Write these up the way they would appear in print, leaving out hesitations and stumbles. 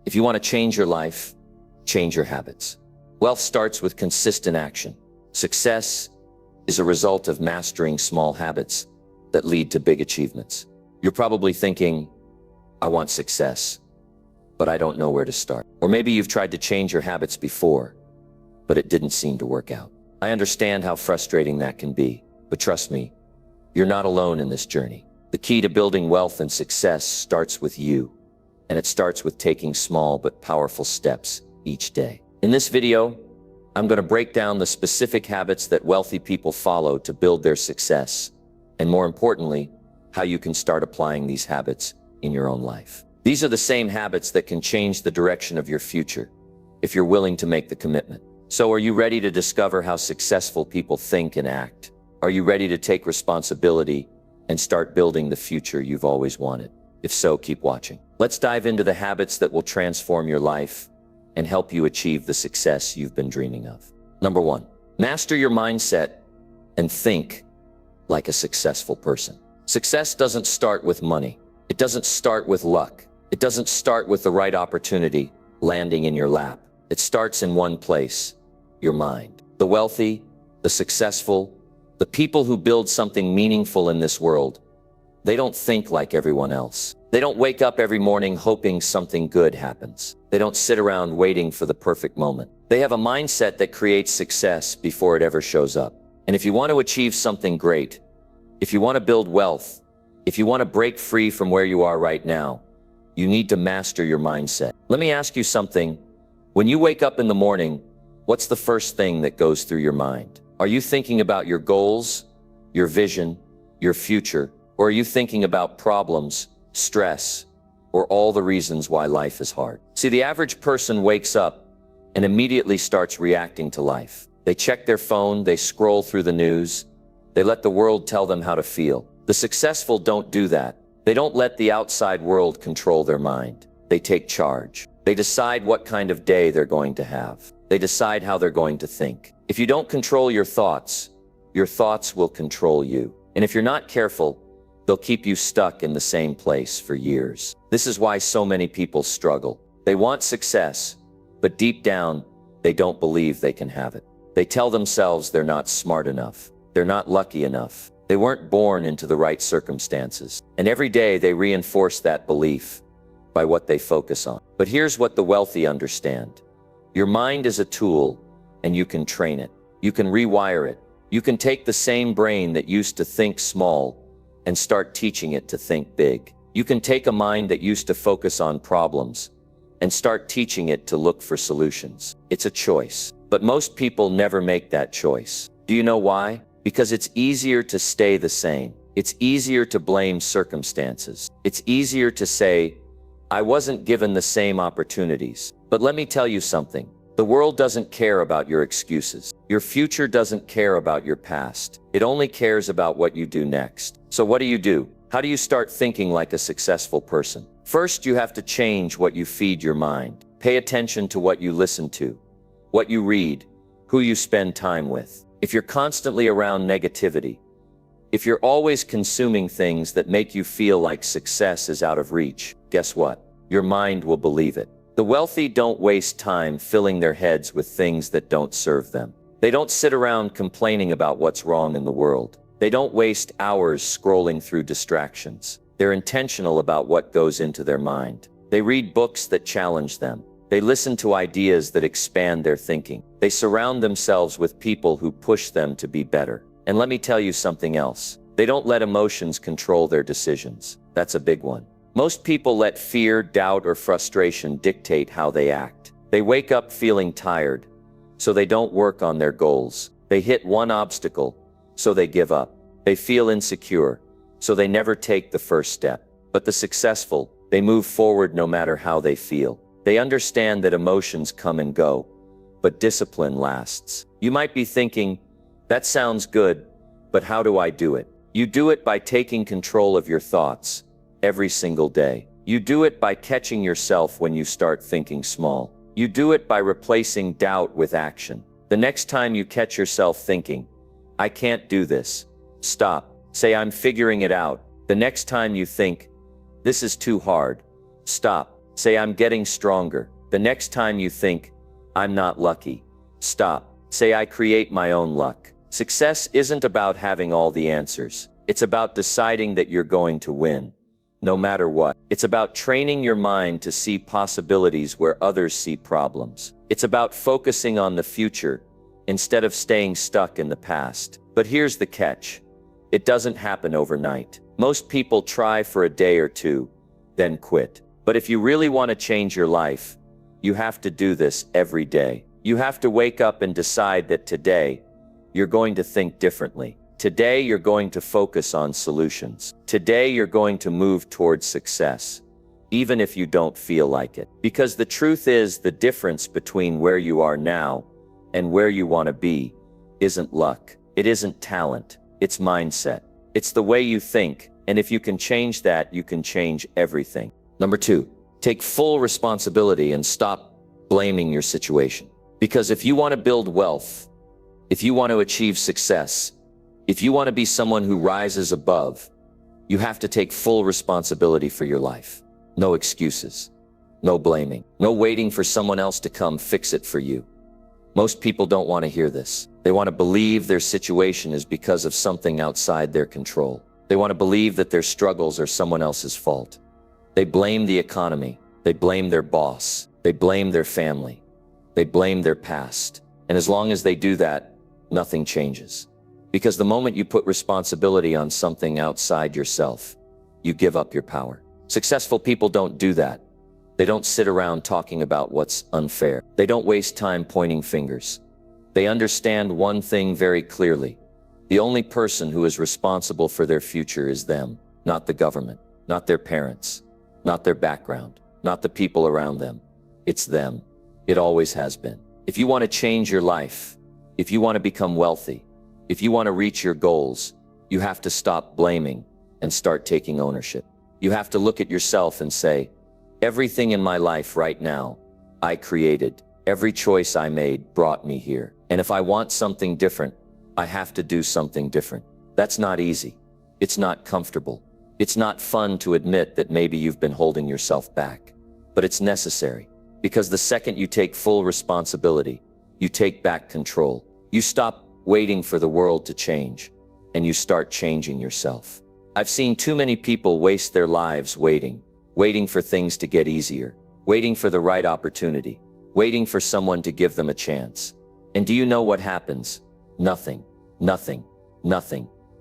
If you want to change your life, change your habits. Wealth starts with consistent action. Success is a result of mastering small habits that lead to big achievements. You're probably thinking, I want success, but I don't know where to start. Or maybe you've tried to change your habits before, but it didn't seem to work out. I understand how frustrating that can be, but trust me, you're not alone in this journey. The key to building wealth and success starts with you, and it starts with taking small but powerful steps each day. In this video, I'm going to break down the specific habits that wealthy people follow to build their success, and more importantly, how you can start applying these habits in your own life. These are the same habits that can change the direction of your future, if you're willing to make the commitment. So are you ready to discover how successful people think and act? Are you ready to take responsibility and start building the future you've always wanted? If so, keep watching. Let's dive into the habits that will transform your life and help you achieve the success you've been dreaming of. Number 1, master your mindset and think like a successful person. Success doesn't start with money. It doesn't start with luck. It doesn't start with the right opportunity landing in your lap. It starts in one place, your mind. The wealthy, the successful, the people who build something meaningful in this world, they don't think like everyone else. They don't wake up every morning hoping something good happens. They don't sit around waiting for the perfect moment. They have a mindset that creates success before it ever shows up. And if you want to achieve something great, if you want to build wealth, if you want to break free from where you are right now, you need to master your mindset. Let me ask you something. When you wake up in the morning, what's the first thing that goes through your mind? Are you thinking about your goals, your vision, your future, or are you thinking about problems, stress, or all the reasons why life is hard? See, the average person wakes up and immediately starts reacting to life. They check their phone, they scroll through the news, they let the world tell them how to feel. The successful don't do that. They don't let the outside world control their mind. They take charge. They decide what kind of day they're going to have. They decide how they're going to think. If you don't control your thoughts will control you. And if you're not careful, they'll keep you stuck in the same place for years. This is why so many people struggle. They want success, but deep down, they don't believe they can have it. They tell themselves they're not smart enough. They're not lucky enough. They weren't born into the right circumstances. And every day they reinforce that belief by what they focus on. But here's what the wealthy understand. Your mind is a tool, and you can train it. You can rewire it. You can take the same brain that used to think small and start teaching it to think big. You can take a mind that used to focus on problems and start teaching it to look for solutions. It's a choice. But most people never make that choice. Do you know why? Because it's easier to stay the same. It's easier to blame circumstances. It's easier to say, I wasn't given the same opportunities. But let me tell you something. The world doesn't care about your excuses. Your future doesn't care about your past. It only cares about what you do next. So what do? How do you start thinking like a successful person? First, you have to change what you feed your mind. Pay attention to what you listen to, what you read, who you spend time with. If you're constantly around negativity, if you're always consuming things that make you feel like success is out of reach, guess what? Your mind will believe it. The wealthy don't waste time filling their heads with things that don't serve them. They don't sit around complaining about what's wrong in the world. They don't waste hours scrolling through distractions. They're intentional about what goes into their mind. They read books that challenge them. They listen to ideas that expand their thinking. They surround themselves with people who push them to be better. And let me tell you something else. They don't let emotions control their decisions. That's a big one. Most people let fear, doubt, or frustration dictate how they act. They wake up feeling tired, so they don't work on their goals. They hit one obstacle, so they give up. They feel insecure, so they never take the first step. But the successful, they move forward no matter how they feel. They understand that emotions come and go, but discipline lasts. You might be thinking, that sounds good, but how do I do it? You do it by taking control of your thoughts every single day. You do it by catching yourself when you start thinking small. You do it by replacing doubt with action. The next time you catch yourself thinking, I can't do this, stop. Say, I'm figuring it out. The next time you think, this is too hard, stop. Say, I'm getting stronger. The next time you think, I'm not lucky, stop. Say, I create my own luck. Success isn't about having all the answers. It's about deciding that you're going to win, no matter what. It's about training your mind to see possibilities where others see problems. It's about focusing on the future instead of staying stuck in the past. But here's the catch. It doesn't happen overnight. Most people try for a day or two, then quit. But if you really want to change your life, you have to do this every day. You have to wake up and decide that today, you're going to think differently. Today, you're going to focus on solutions. Today, you're going to move towards success, even if you don't feel like it. Because the truth is, the difference between where you are now and where you want to be isn't luck. It isn't talent. It's mindset. It's the way you think. And if you can change that, you can change everything. Number 2, take full responsibility and stop blaming your situation. Because if you want to build wealth, if you want to achieve success, if you want to be someone who rises above, you have to take full responsibility for your life. No excuses, no blaming, no waiting for someone else to come fix it for you. Most people don't want to hear this. They want to believe their situation is because of something outside their control. They want to believe that their struggles are someone else's fault. They blame the economy. They blame their boss. They blame their family. They blame their past. And as long as they do that, nothing changes. Because the moment you put responsibility on something outside yourself, you give up your power. Successful people don't do that. They don't sit around talking about what's unfair. They don't waste time pointing fingers. They understand one thing very clearly. The only person who is responsible for their future is them, not the government, not their parents, not their background, not the people around them. It's them. It always has been. If you want to change your life, if you want to become wealthy, if you want to reach your goals, you have to stop blaming and start taking ownership. You have to look at yourself and say, everything in my life right now, I created. Every choice I made brought me here. And if I want something different, I have to do something different. That's not easy. It's not comfortable. It's not fun to admit that maybe you've been holding yourself back. But it's necessary. Because the second you take full responsibility, you take back control. You stop waiting for the world to change, and you start changing yourself. I've seen too many people waste their lives waiting for things to get easier, waiting for the right opportunity, waiting for someone to give them a chance. And do you know what happens? Nothing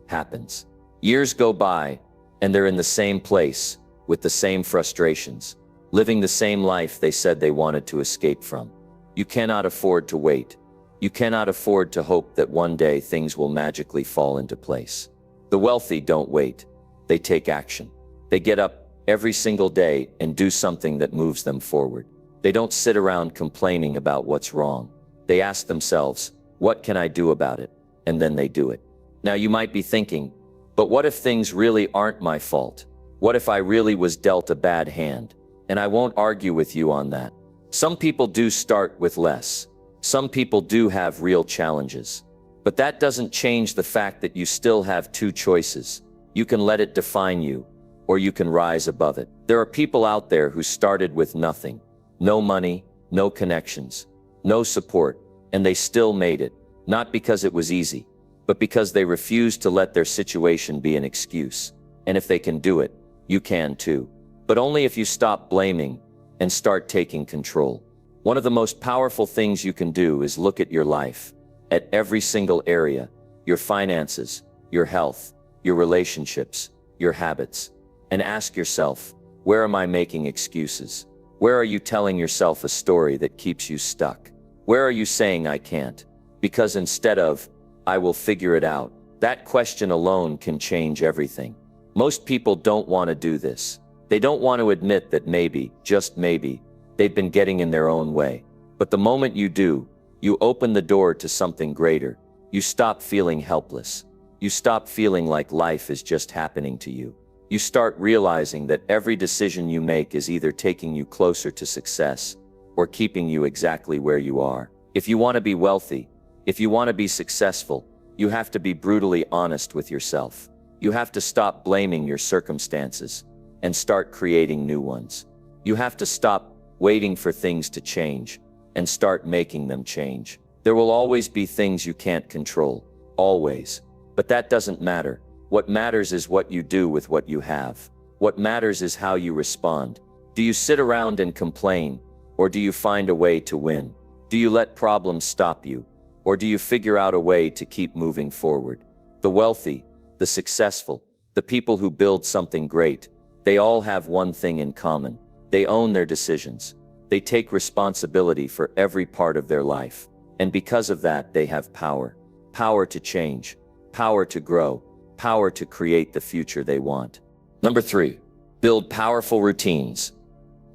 happens. Years go by, and they're in the same place, with the same frustrations, living the same life they said they wanted to escape from. You cannot afford to wait. You cannot afford to hope that one day things will magically fall into place. The wealthy don't wait. They take action. They get up every single day and do something that moves them forward. They don't sit around complaining about what's wrong. They ask themselves, what can I do about it? And then they do it. Now you might be thinking, but what if things really aren't my fault? What if I really was dealt a bad hand? And I won't argue with you on that. Some people do start with less. Some people do have real challenges. But that doesn't change the fact that you still have two choices. You can let it define you, or you can rise above it. There are people out there who started with nothing. No money, no connections, no support, and they still made it. Not because it was easy, but because they refused to let their situation be an excuse. And if they can do it, you can too. But only if you stop blaming and start taking control. One of the most powerful things you can do is look at your life, at every single area, your finances, your health, your relationships, your habits, and ask yourself, where am I making excuses? Where are you telling yourself a story that keeps you stuck? Where are you saying I can't? Because instead of, I will figure it out, that question alone can change everything. Most people don't want to do this. They don't want to admit that maybe, just maybe, they've been getting in their own way. But the moment you do, you open the door to something greater. You stop feeling helpless. You stop feeling like life is just happening to you. You start realizing that every decision you make is either taking you closer to success or keeping you exactly where you are. If you want to be wealthy, if you want to be successful, you have to be brutally honest with yourself. You have to stop blaming your circumstances and start creating new ones. You have to stop waiting for things to change and start making them change. There will always be things you can't control. Always. But that doesn't matter. What matters is what you do with what you have. What matters is how you respond. Do you sit around and complain, or do you find a way to win? Do you let problems stop you, or do you figure out a way to keep moving forward? The wealthy, the successful, the people who build something great, they all have one thing in common. They own their decisions. They take responsibility for every part of their life. And because of that, they have power. Power to change, power to grow, power to create the future they want. Number 3, build powerful routines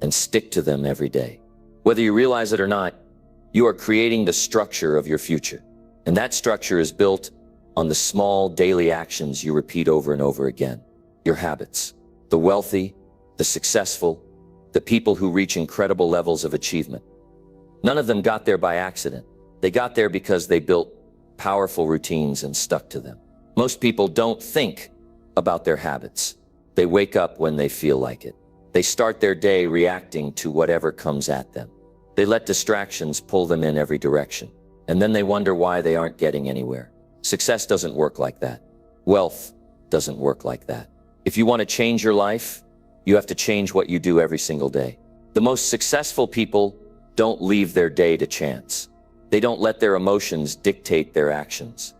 and stick to them every day. Whether you realize it or not, you are creating the structure of your future. And that structure is built on the small daily actions you repeat over and over again. Your habits. The wealthy, the successful, the people who reach incredible levels of achievement. None of them got there by accident. They got there because they built powerful routines and stuck to them. Most people don't think about their habits. They wake up when they feel like it. They start their day reacting to whatever comes at them. They let distractions pull them in every direction. And then they wonder why they aren't getting anywhere. Success doesn't work like that. Wealth doesn't work like that. If you want to change your life, you have to change what you do every single day. The most successful people don't leave their day to chance. They don't let their emotions dictate their actions.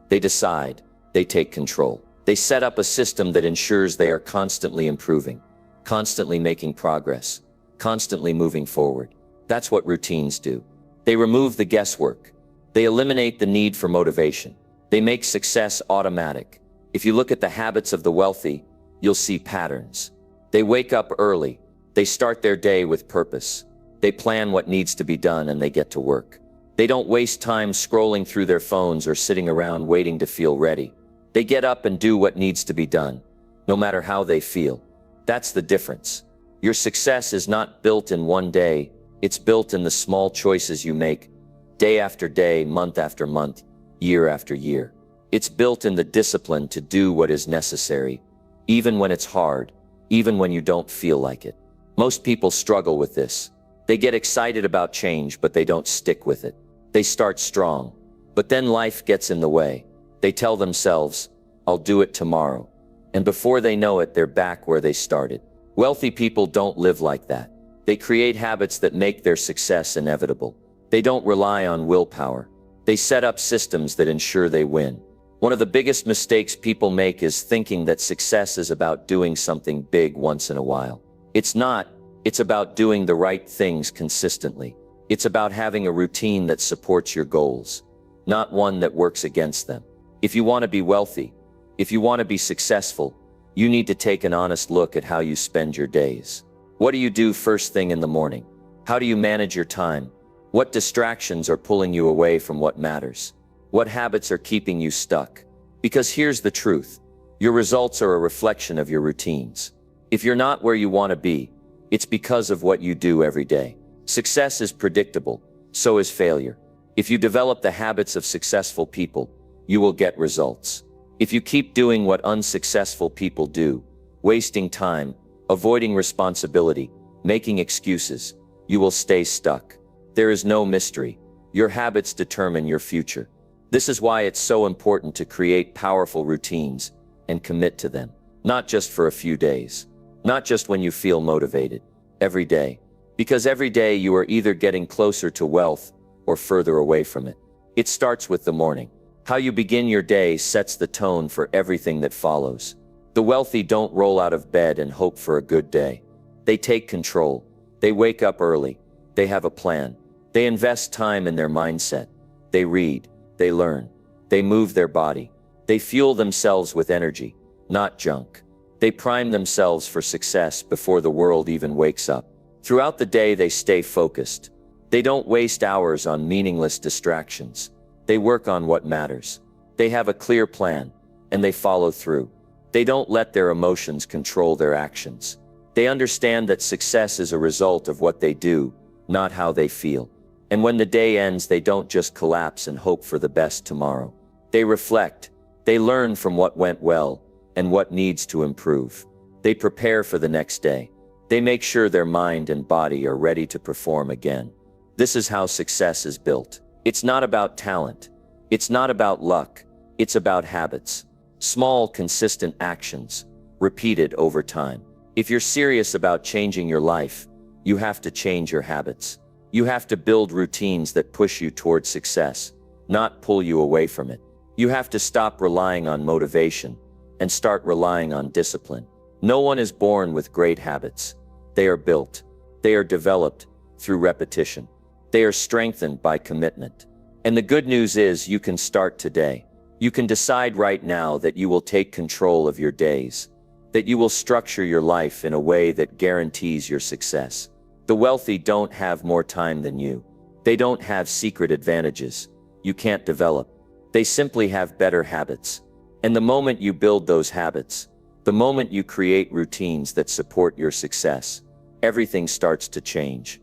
They decide. They take control. They set up a system that ensures they are constantly improving, constantly making progress, constantly moving forward. That's what routines do. They remove the guesswork. They eliminate the need for motivation. They make success automatic. If you look at the habits of the wealthy, you'll see patterns. They wake up early. They start their day with purpose. They plan what needs to be done and they get to work. They don't waste time scrolling through their phones or sitting around waiting to feel ready. They get up and do what needs to be done, no matter how they feel. That's the difference. Your success is not built in one day. It's built in the small choices you make, day after day, month after month, year after year. It's built in the discipline to do what is necessary, even when it's hard, even when you don't feel like it. Most people struggle with this. They get excited about change, but they don't stick with it. They start strong, but then life gets in the way. They tell themselves, I'll do it tomorrow. And before they know it, they're back where they started. Wealthy people don't live like that. They create habits that make their success inevitable. They don't rely on willpower. They set up systems that ensure they win. One of the biggest mistakes people make is thinking that success is about doing something big once in a while. It's not. It's about doing the right things consistently. It's about having a routine that supports your goals, not one that works against them. If you want to be wealthy, if you want to be successful, you need to take an honest look at how you spend your days. What do you do first thing in the morning? How do you manage your time? What distractions are pulling you away from what matters? What habits are keeping you stuck? Because here's the truth. Your results are a reflection of your routines. If you're not where you want to be, it's because of what you do every day. Success is predictable, so is failure. If you develop the habits of successful people, you will get results. If you keep doing what unsuccessful people do, wasting time, avoiding responsibility, making excuses, you will stay stuck. There is no mystery. Your habits determine your future. This is why it's so important to create powerful routines and commit to them. Not just for a few days. Not just when you feel motivated. Every day. Because every day you are either getting closer to wealth or further away from it. It starts with the morning. How you begin your day sets the tone for everything that follows. The wealthy don't roll out of bed and hope for a good day. They take control. They wake up early. They have a plan. They invest time in their mindset. They read. They learn. They move their body. They fuel themselves with energy, not junk. They prime themselves for success before the world even wakes up. Throughout the day, they stay focused. They don't waste hours on meaningless distractions. They work on what matters. They have a clear plan, and they follow through. They don't let their emotions control their actions. They understand that success is a result of what they do, not how they feel. And when the day ends, they don't just collapse and hope for the best tomorrow. They reflect. They learn from what went well and what needs to improve. They prepare for the next day. They make sure their mind and body are ready to perform again. This is how success is built. It's not about talent. It's not about luck. It's about habits. Small, consistent actions, repeated over time. If you're serious about changing your life, you have to change your habits. You have to build routines that push you towards success, not pull you away from it. You have to stop relying on motivation and start relying on discipline. No one is born with great habits. They are built. They are developed through repetition. They are strengthened by commitment. And the good news is you can start today. You can decide right now that you will take control of your days, that you will structure your life in a way that guarantees your success. The wealthy don't have more time than you. They don't have secret advantages you can't develop. They simply have better habits. And the moment you build those habits, the moment you create routines that support your success, everything starts to change.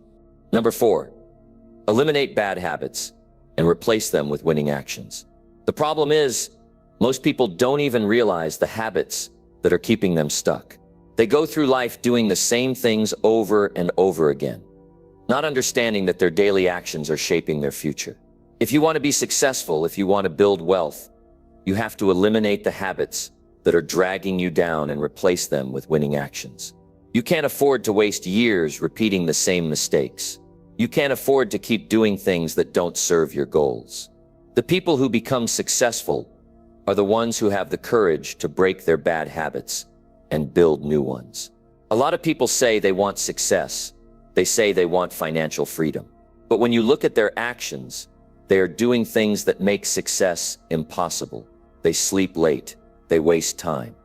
Number 4, eliminate bad habits and replace them with winning actions. The problem is, most people don't even realize the habits that are keeping them stuck. They go through life doing the same things over and over again, not understanding that their daily actions are shaping their future. If you want to be successful, if you want to build wealth, you have to eliminate the habits that are dragging you down and replace them with winning actions. You can't afford to waste years repeating the same mistakes. You can't afford to keep doing things that don't serve your goals. The people who become successful are the ones who have the courage to break their bad habits and build new ones. A lot of people say they want success. They say they want financial freedom. But when you look at their actions, they are doing things that make success impossible. They sleep late. They waste time.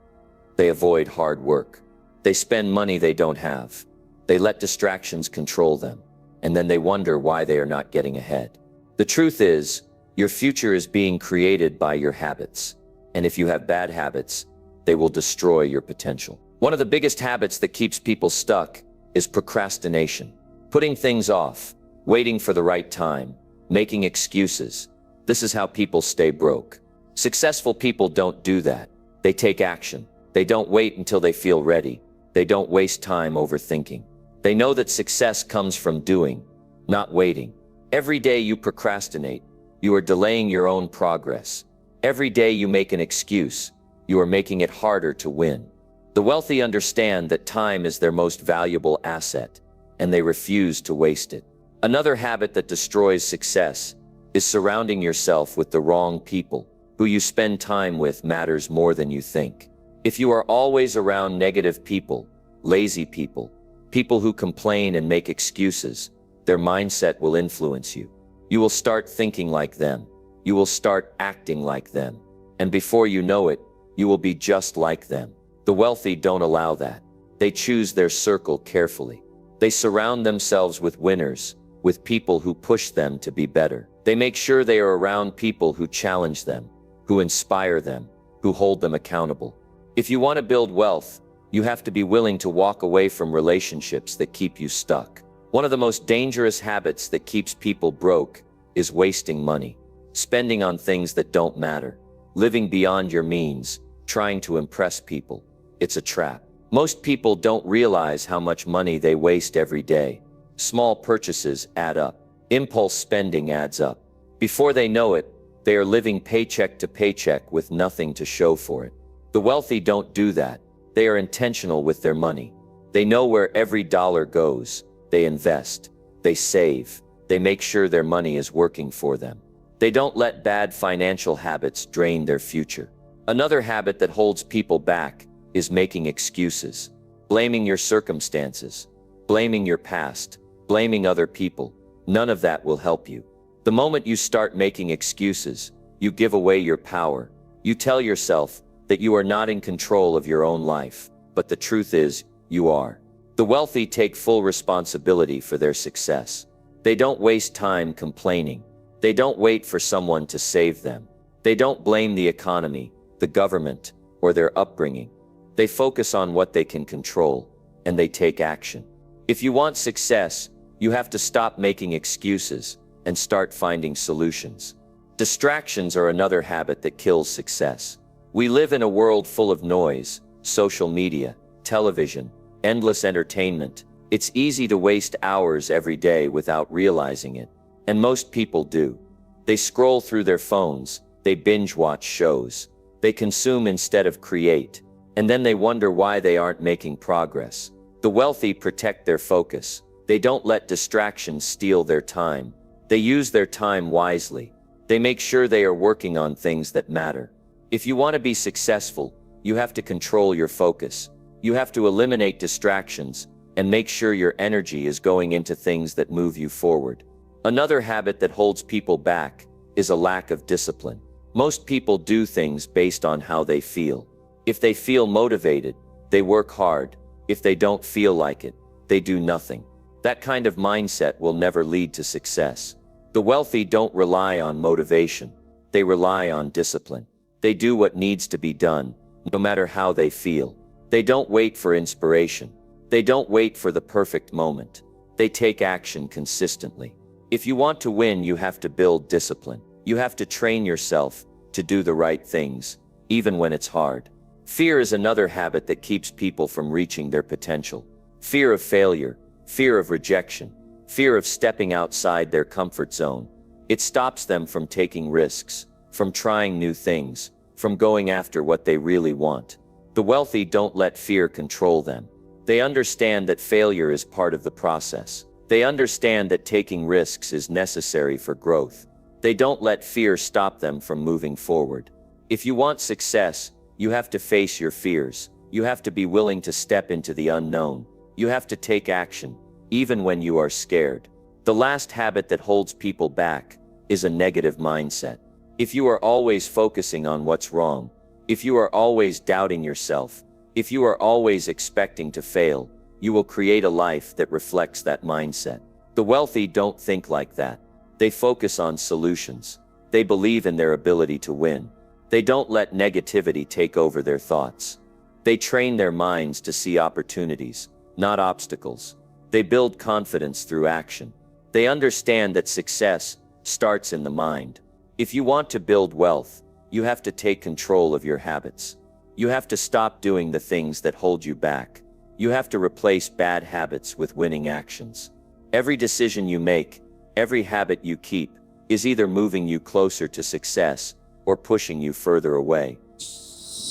They avoid hard work. They spend money they don't have. They let distractions control them. And then they wonder why they are not getting ahead. The truth is, your future is being created by your habits. And if you have bad habits, they will destroy your potential. One of the biggest habits that keeps people stuck is procrastination. Putting things off, waiting for the right time, making excuses. This is how people stay broke. Successful people don't do that. They take action. They don't wait until they feel ready. They don't waste time overthinking. They know that success comes from doing, not waiting. Every day you procrastinate, you are delaying your own progress. Every day you make an excuse, you are making it harder to win. The wealthy understand that time is their most valuable asset, and they refuse to waste it. Another habit that destroys success is surrounding yourself with the wrong people. Who you spend time with matters more than you think. If you are always around negative people, lazy people, people who complain and make excuses, their mindset will influence you. You will start thinking like them. You will start acting like them. And before you know it, you will be just like them. The wealthy don't allow that. They choose their circle carefully. They surround themselves with winners, with people who push them to be better. They make sure they are around people who challenge them, who inspire them, who hold them accountable. If you want to build wealth, you have to be willing to walk away from relationships that keep you stuck. One of the most dangerous habits that keeps people broke is wasting money, spending on things that don't matter, living beyond your means, trying to impress people. It's a trap. Most people don't realize how much money they waste every day. Small purchases add up. Impulse spending adds up. Before they know it, they are living paycheck to paycheck with nothing to show for it. The wealthy don't do that. They are intentional with their money. They know where every dollar goes. They invest. They save. They make sure their money is working for them. They don't let bad financial habits drain their future. Another habit that holds people back is making excuses, blaming your circumstances, blaming your past, blaming other people. None of that will help you. The moment you start making excuses, you give away your power. You tell yourself that you are not in control of your own life, but the truth is, you are. The wealthy take full responsibility for their success. They don't waste time complaining. They don't wait for someone to save them. They don't blame the economy, the government, or their upbringing. They focus on what they can control, and they take action. If you want success, you have to stop making excuses and start finding solutions. Distractions are another habit that kills success. We live in a world full of noise, social media, television, endless entertainment. It's easy to waste hours every day without realizing it. And most people do. They scroll through their phones, they binge watch shows, they consume instead of create, and then they wonder why they aren't making progress. The wealthy protect their focus. They don't let distractions steal their time. They use their time wisely. They make sure they are working on things that matter. If you want to be successful, you have to control your focus. You have to eliminate distractions and make sure your energy is going into things that move you forward. Another habit that holds people back is a lack of discipline. Most people do things based on how they feel. If they feel motivated, they work hard. If they don't feel like it, they do nothing. That kind of mindset will never lead to success. The wealthy don't rely on motivation. They rely on discipline. They do what needs to be done, no matter how they feel. They don't wait for inspiration. They don't wait for the perfect moment. They take action consistently. If you want to win, you have to build discipline. You have to train yourself to do the right things, even when it's hard. Fear is another habit that keeps people from reaching their potential. Fear of failure, fear of rejection, fear of stepping outside their comfort zone. It stops them from taking risks, from trying new things, from going after what they really want. The wealthy don't let fear control them. They understand that failure is part of the process. They understand that taking risks is necessary for growth. They don't let fear stop them from moving forward. If you want success, you have to face your fears. You have to be willing to step into the unknown. You have to take action, even when you are scared. The last habit that holds people back is a negative mindset. If you are always focusing on what's wrong, if you are always doubting yourself, if you are always expecting to fail, you will create a life that reflects that mindset. The wealthy don't think like that. They focus on solutions. They believe in their ability to win. They don't let negativity take over their thoughts. They train their minds to see opportunities, not obstacles. They build confidence through action. They understand that success starts in the mind. If you want to build wealth, you have to take control of your habits. You have to stop doing the things that hold you back. You have to replace bad habits with winning actions. Every decision you make, every habit you keep, is either moving you closer to success or pushing you further away.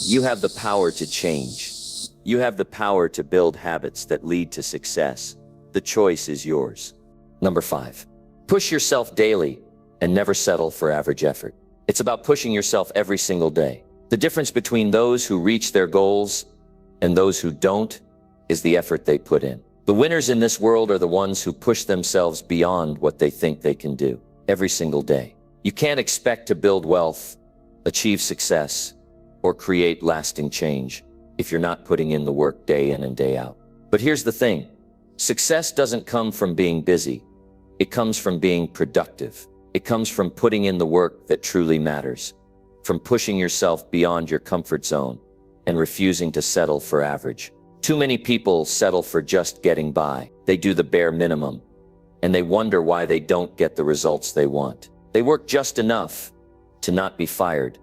You have the power to change. You have the power to build habits that lead to success. The choice is yours. Number 5. Push yourself daily and never settle for average effort. It's about pushing yourself every single day. The difference between those who reach their goals and those who don't is the effort they put in. The winners in this world are the ones who push themselves beyond what they think they can do every single day. You can't expect to build wealth, achieve success, or create lasting change if you're not putting in the work day in and day out. But here's the thing. Success doesn't come from being busy. It comes from being productive. It comes from putting in the work that truly matters, from pushing yourself beyond your comfort zone and refusing to settle for average. Too many people settle for just getting by. They do the bare minimum, and they wonder why they don't get the results they want. They work just enough to not be fired,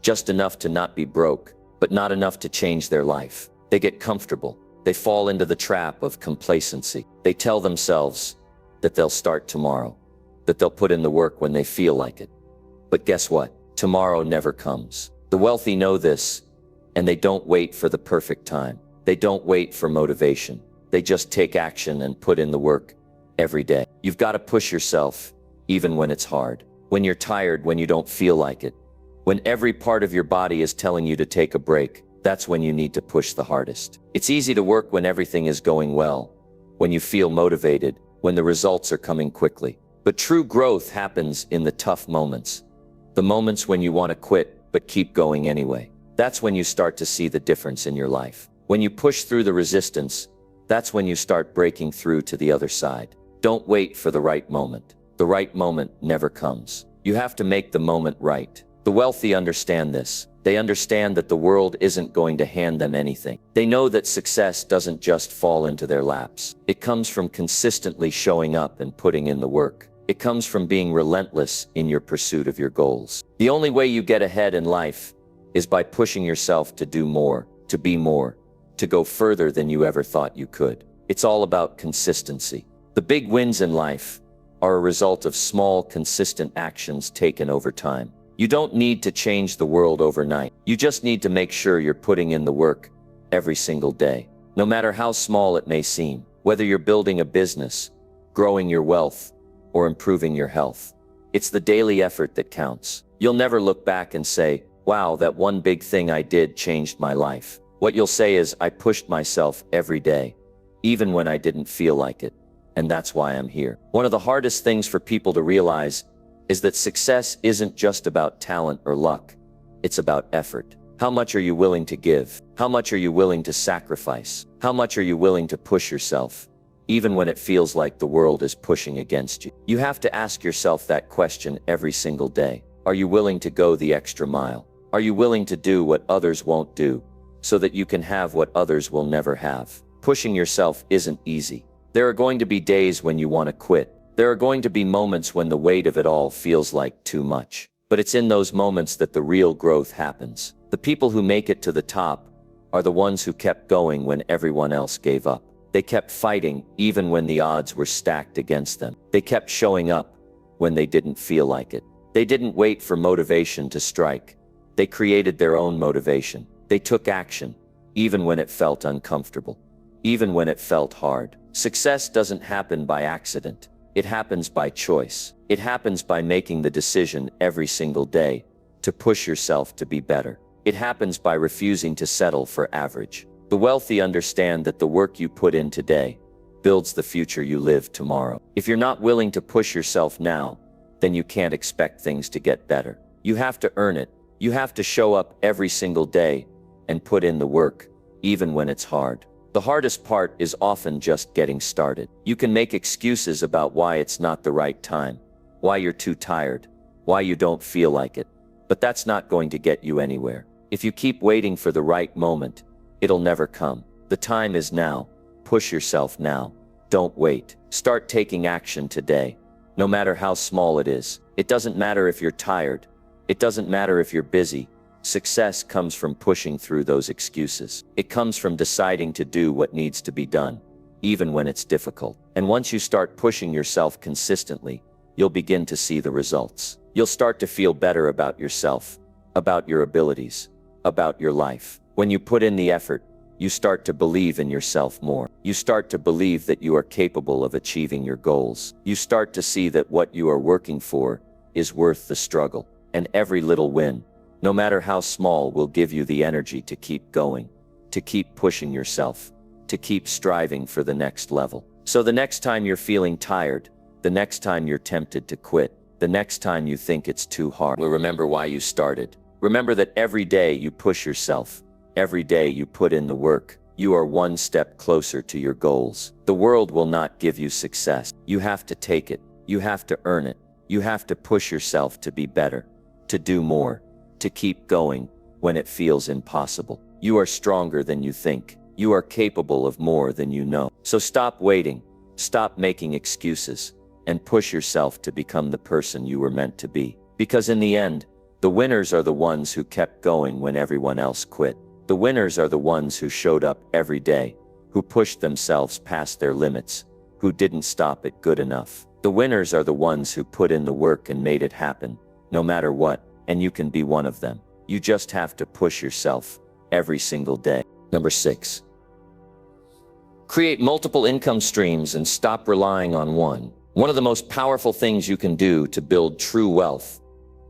just enough to not be broke, but not enough to change their life. They get comfortable. They fall into the trap of complacency. They tell themselves that they'll start tomorrow, that they'll put in the work when they feel like it. But guess what? Tomorrow never comes. The wealthy know this, and they don't wait for the perfect time. They don't wait for motivation. They just take action and put in the work every day. You've got to push yourself, even when it's hard, when you're tired, when you don't feel like it, when every part of your body is telling you to take a break. That's when you need to push the hardest. It's easy to work when everything is going well, when you feel motivated, when the results are coming quickly. But true growth happens in the tough moments, the moments when you want to quit but keep going anyway. That's when you start to see the difference in your life. When you push through the resistance, that's when you start breaking through to the other side. Don't wait for the right moment. The right moment never comes. You have to make the moment right. The wealthy understand this. They understand that the world isn't going to hand them anything. They know that success doesn't just fall into their laps. It comes from consistently showing up and putting in the work. It comes from being relentless in your pursuit of your goals. The only way you get ahead in life is by pushing yourself to do more, to be more, to go further than you ever thought you could. It's all about consistency. The big wins in life are a result of small, consistent actions taken over time. You don't need to change the world overnight. You just need to make sure you're putting in the work every single day, no matter how small it may seem. Whether you're building a business, growing your wealth, or improving your health, it's the daily effort that counts. You'll never look back and say, wow, that one big thing I did changed my life. What you'll say is, I pushed myself every day, even when I didn't feel like it. And that's why I'm here. One of the hardest things for people to realize is that success isn't just about talent or luck. It's about effort. How much are you willing to give? How much are you willing to sacrifice? How much are you willing to push yourself, even when it feels like the world is pushing against you? You have to ask yourself that question every single day. Are you willing to go the extra mile? Are you willing to do what others won't do, so that you can have what others will never have? Pushing yourself isn't easy. There are going to be days when you want to quit. There are going to be moments when the weight of it all feels like too much. But it's in those moments that the real growth happens. The people who make it to the top are the ones who kept going when everyone else gave up. They kept fighting even when the odds were stacked against them. They kept showing up when they didn't feel like it. They didn't wait for motivation to strike. They created their own motivation. They took action, even when it felt uncomfortable, even when it felt hard. Success doesn't happen by accident. It happens by choice. It happens by making the decision every single day to push yourself to be better. It happens by refusing to settle for average. The wealthy understand that the work you put in today builds the future you live tomorrow. If you're not willing to push yourself now, then you can't expect things to get better. You have to earn it. You have to show up every single day and put in the work, even when it's hard. The hardest part is often just getting started. You can make excuses about why it's not the right time, why you're too tired, why you don't feel like it. But that's not going to get you anywhere. If you keep waiting for the right moment, it'll never come. The time is now. Push yourself now. Don't wait. Start taking action today, no matter how small it is. It doesn't matter if you're tired. It doesn't matter if you're busy. Success comes from pushing through those excuses. It comes from deciding to do what needs to be done, even when it's difficult. And once you start pushing yourself consistently, you'll begin to see the results. You'll start to feel better about yourself, about your abilities, about your life. When you put in the effort, you start to believe in yourself more. You start to believe that you are capable of achieving your goals. You start to see that what you are working for is worth the struggle. And every little win, no matter how small, will give you the energy to keep going, to keep pushing yourself, to keep striving for the next level. So the next time you're feeling tired, the next time you're tempted to quit, the next time you think it's too hard, well, remember why you started. Remember that every day you push yourself, every day you put in the work, you are one step closer to your goals. The world will not give you success. You have to take it. You have to earn it. You have to push yourself to be better, to do more, to keep going when it feels impossible. You are stronger than you think. You are capable of more than you know. So stop waiting, stop making excuses, and push yourself to become the person you were meant to be. Because in the end, the winners are the ones who kept going when everyone else quit. The winners are the ones who showed up every day, who pushed themselves past their limits, who didn't stop at good enough. The winners are the ones who put in the work and made it happen, no matter what. And you can be one of them. You just have to push yourself every single day. Number 6. Create multiple income streams and stop relying on one. One of the most powerful things you can do to build true wealth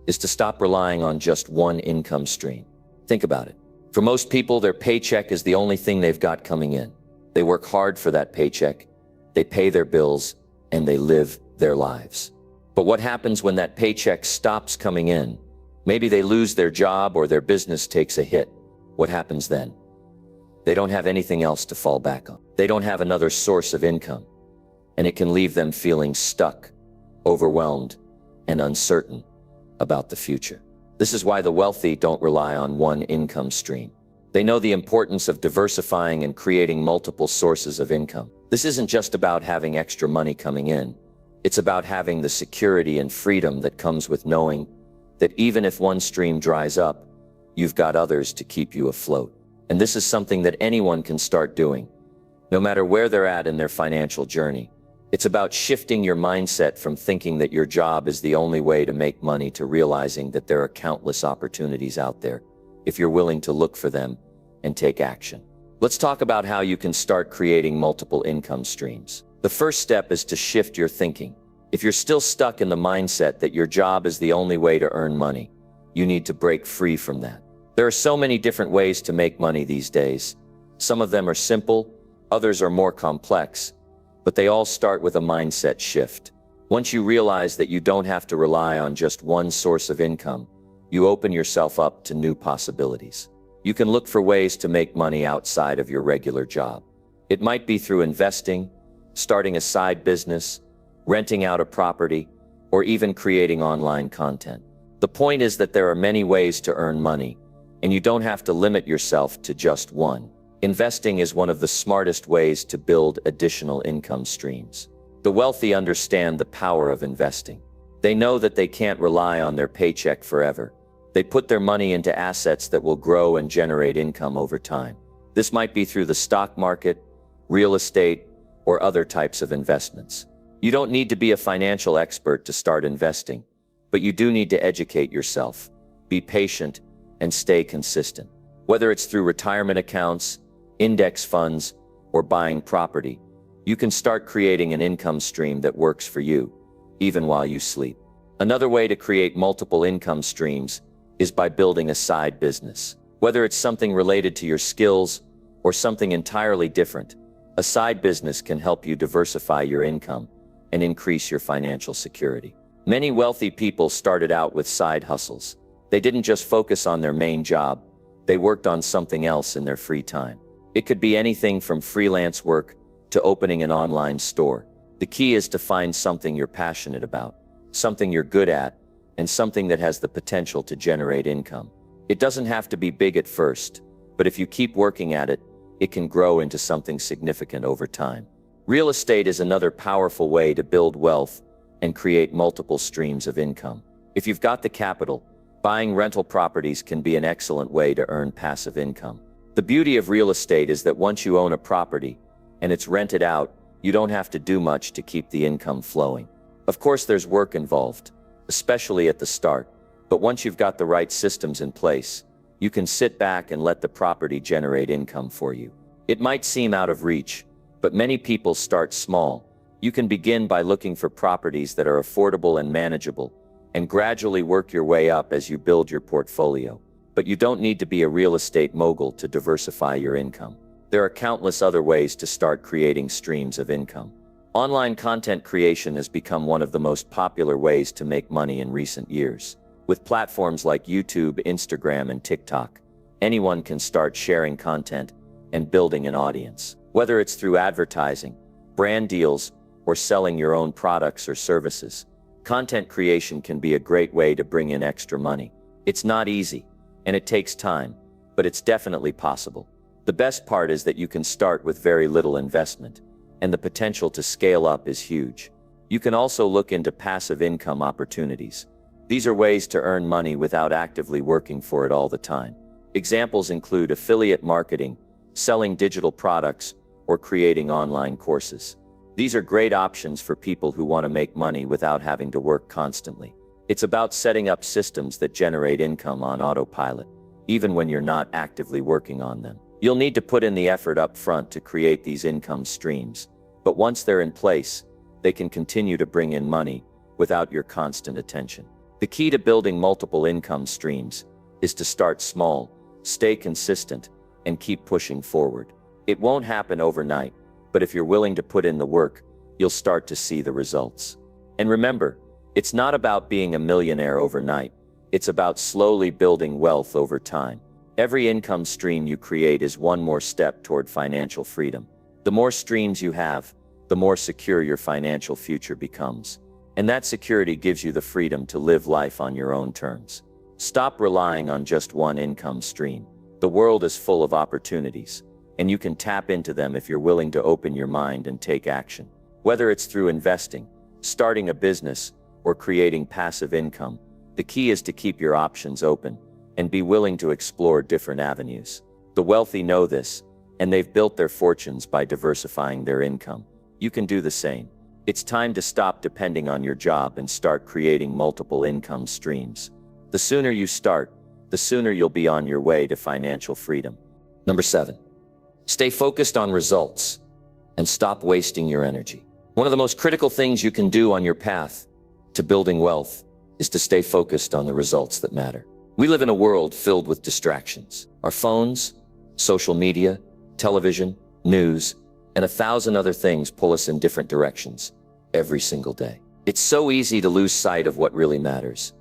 is to stop relying on just one income stream. Think about it. For most people, their paycheck is the only thing they've got coming in. They work hard for that paycheck, they pay their bills, and they live their lives. But what happens when that paycheck stops coming in? Maybe they lose their job or their business takes a hit. What happens then? They don't have anything else to fall back on. They don't have another source of income. And it can leave them feeling stuck, overwhelmed, and uncertain about the future. This is why the wealthy don't rely on one income stream. They know the importance of diversifying and creating multiple sources of income. This isn't just about having extra money coming in. It's about having the security and freedom that comes with knowing that even if one stream dries up, you've got others to keep you afloat. And this is something that anyone can start doing, no matter where they're at in their financial journey. It's about shifting your mindset from thinking that your job is the only way to make money to realizing that there are countless opportunities out there, if you're willing to look for them and take action. Let's talk about how you can start creating multiple income streams. The first step is to shift your thinking. If you're still stuck in the mindset that your job is the only way to earn money, you need to break free from that. There are so many different ways to make money these days. Some of them are simple, others are more complex, but they all start with a mindset shift. Once you realize that you don't have to rely on just one source of income, you open yourself up to new possibilities. You can look for ways to make money outside of your regular job. It might be through investing, starting a side business, renting out a property, or even creating online content. The point is that there are many ways to earn money, and you don't have to limit yourself to just one. Investing is one of the smartest ways to build additional income streams. The wealthy understand the power of investing. They know that they can't rely on their paycheck forever. They put their money into assets that will grow and generate income over time. This might be through the stock market, real estate, or other types of investments. You don't need to be a financial expert to start investing, but you do need to educate yourself, be patient, and stay consistent. Whether it's through retirement accounts, index funds, or buying property, you can start creating an income stream that works for you, even while you sleep. Another way to create multiple income streams is by building a side business. Whether it's something related to your skills or something entirely different, a side business can help you diversify your income and increase your financial security. Many wealthy people started out with side hustles. They didn't just focus on their main job, they worked on something else in their free time. It could be anything from freelance work to opening an online store. The key is to find something you're passionate about, something you're good at, and something that has the potential to generate income. It doesn't have to be big at first, but if you keep working at it, it can grow into something significant over time. Real estate is another powerful way to build wealth and create multiple streams of income. If you've got the capital, buying rental properties can be an excellent way to earn passive income. The beauty of real estate is that once you own a property and it's rented out, you don't have to do much to keep the income flowing. Of course, there's work involved, especially at the start, but once you've got the right systems in place, you can sit back and let the property generate income for you. It might seem out of reach, but many people start small. You can begin by looking for properties that are affordable and manageable, and gradually work your way up as you build your portfolio. But you don't need to be a real estate mogul to diversify your income. There are countless other ways to start creating streams of income. Online content creation has become one of the most popular ways to make money in recent years. With platforms like YouTube, Instagram, and TikTok, anyone can start sharing content and building an audience. Whether it's through advertising, brand deals, or selling your own products or services, content creation can be a great way to bring in extra money. It's not easy, and it takes time, but it's definitely possible. The best part is that you can start with very little investment, and the potential to scale up is huge. You can also look into passive income opportunities. These are ways to earn money without actively working for it all the time. Examples include affiliate marketing, selling digital products, or creating online courses. These are great options for people who want to make money without having to work constantly. It's about setting up systems that generate income on autopilot, even when you're not actively working on them. You'll need to put in the effort up front to create these income streams, but once they're in place, they can continue to bring in money without your constant attention. The key to building multiple income streams is to start small, stay consistent, and keep pushing forward. It won't happen overnight, but if you're willing to put in the work, you'll start to see the results. And remember, it's not about being a millionaire overnight. It's about slowly building wealth over time. Every income stream you create is one more step toward financial freedom. The more streams you have, the more secure your financial future becomes. And that security gives you the freedom to live life on your own terms. Stop relying on just one income stream. The world is full of opportunities, and you can tap into them if you're willing to open your mind and take action. Whether it's through investing, starting a business, or creating passive income, the key is to keep your options open and be willing to explore different avenues. The wealthy know this, and they've built their fortunes by diversifying their income. You can do the same. It's time to stop depending on your job and start creating multiple income streams. The sooner you start, the sooner you'll be on your way to financial freedom. Number 7. Stay focused on results and stop wasting your energy. One of the most critical things you can do on your path to building wealth is to stay focused on the results that matter. We live in a world filled with distractions. Our phones, social media, television, news, and 1,000 other things pull us in different directions every single day. It's so easy to lose sight of what really matters,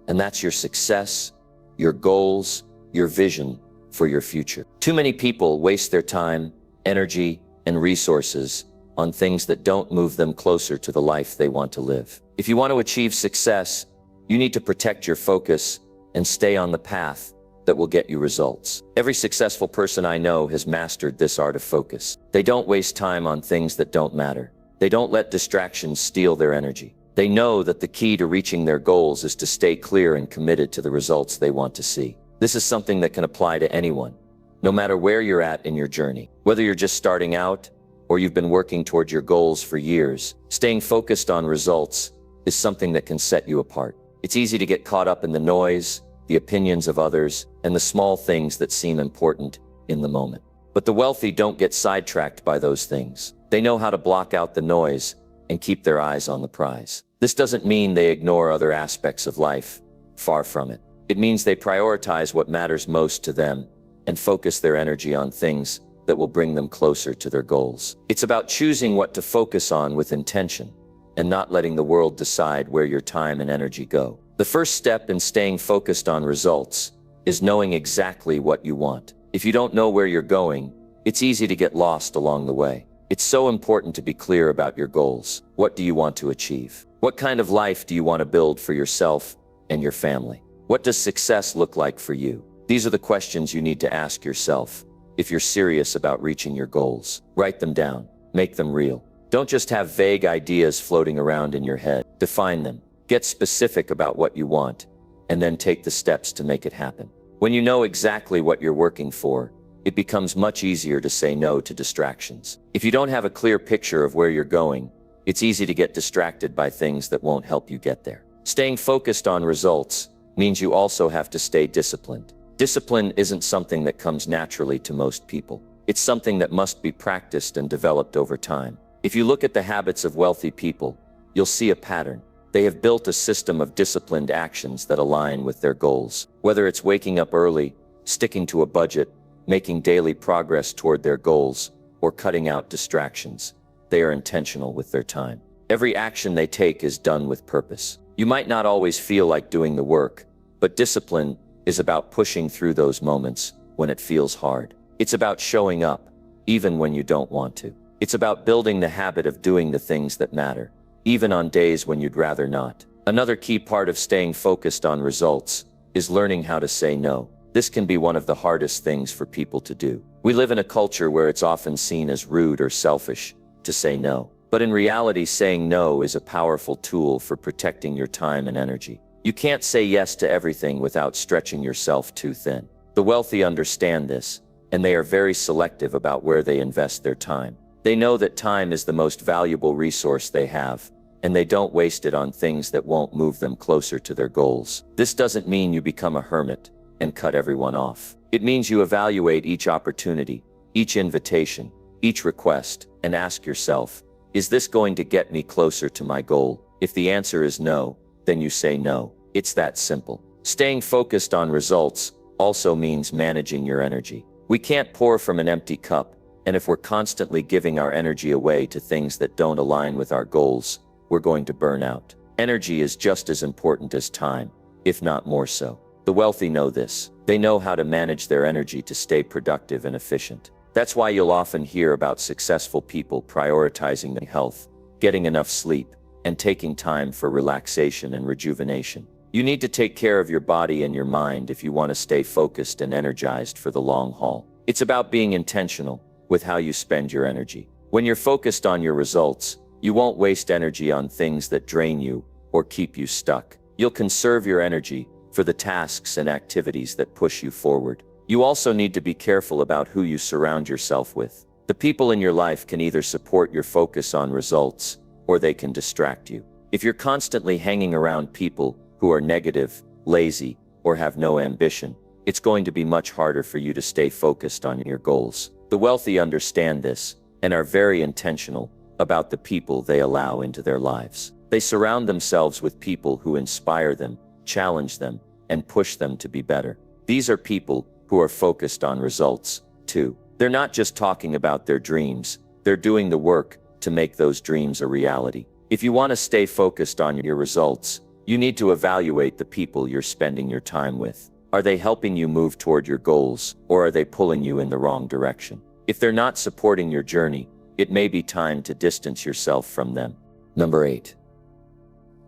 and that's your success, your goals, your vision for your future. Too many people waste their time, energy, and resources on things that don't move them closer to the life they want to live. If you want to achieve success, you need to protect your focus and stay on the path that will get you results. Every successful person I know has mastered this art of focus. They don't waste time on things that don't matter. They don't let distractions steal their energy. They know that the key to reaching their goals is to stay clear and committed to the results they want to see. This is something that can apply to anyone, no matter where you're at in your journey. Whether you're just starting out or you've been working toward your goals for years, staying focused on results is something that can set you apart. It's easy to get caught up in the noise, the opinions of others, and the small things that seem important in the moment. But the wealthy don't get sidetracked by those things. They know how to block out the noise and keep their eyes on the prize. This doesn't mean they ignore other aspects of life. Far from it. It means they prioritize what matters most to them and focus their energy on things that will bring them closer to their goals. It's about choosing what to focus on with intention and not letting the world decide where your time and energy go. The first step in staying focused on results is knowing exactly what you want. If you don't know where you're going, it's easy to get lost along the way. It's so important to be clear about your goals. What do you want to achieve? What kind of life do you want to build for yourself and your family? What does success look like for you? These are the questions you need to ask yourself if you're serious about reaching your goals. Write them down. Make them real. Don't just have vague ideas floating around in your head. Define them. Get specific about what you want, and then take the steps to make it happen. When you know exactly what you're working for, it becomes much easier to say no to distractions. If you don't have a clear picture of where you're going, it's easy to get distracted by things that won't help you get there. Staying focused on results means you also have to stay disciplined. Discipline isn't something that comes naturally to most people. It's something that must be practiced and developed over time. If you look at the habits of wealthy people, you'll see a pattern. They have built a system of disciplined actions that align with their goals. Whether it's waking up early, sticking to a budget, making daily progress toward their goals, or cutting out distractions, they are intentional with their time. Every action they take is done with purpose. You might not always feel like doing the work, but discipline is about pushing through those moments when it feels hard. It's about showing up, even when you don't want to. It's about building the habit of doing the things that matter, even on days when you'd rather not. Another key part of staying focused on results is learning how to say no. This can be one of the hardest things for people to do. We live in a culture where it's often seen as rude or selfish to say no. But in reality, saying no is a powerful tool for protecting your time and energy. You can't say yes to everything without stretching yourself too thin. The wealthy understand this, and they are very selective about where they invest their time. They know that time is the most valuable resource they have, and they don't waste it on things that won't move them closer to their goals. This doesn't mean you become a hermit and cut everyone off. It means you evaluate each opportunity, each invitation, each request, and ask yourself, is this going to get me closer to my goal? If the answer is no, then you say no. It's that simple. Staying focused on results also means managing your energy. We can't pour from an empty cup, and if we're constantly giving our energy away to things that don't align with our goals, we're going to burn out. Energy is just as important as time, if not more so. The wealthy know this. They know how to manage their energy to stay productive and efficient. That's why you'll often hear about successful people prioritizing their health, getting enough sleep, and taking time for relaxation and rejuvenation. You need to take care of your body and your mind if you want to stay focused and energized for the long haul. It's about being intentional with how you spend your energy. When you're focused on your results, you won't waste energy on things that drain you or keep you stuck. You'll conserve your energy for the tasks and activities that push you forward. You also need to be careful about who you surround yourself with. The people in your life can either support your focus on results, or they can distract you. If you're constantly hanging around people who are negative, lazy, or have no ambition, it's going to be much harder for you to stay focused on your goals. The wealthy understand this and are very intentional about the people they allow into their lives. They surround themselves with people who inspire them, challenge them, and push them to be better. These are people who are focused on results, too. They're not just talking about their dreams, they're doing the work to make those dreams a reality. If you want to stay focused on your results, you need to evaluate the people you're spending your time with. Are they helping you move toward your goals, or are they pulling you in the wrong direction? If they're not supporting your journey, it may be time to distance yourself from them. Number 8.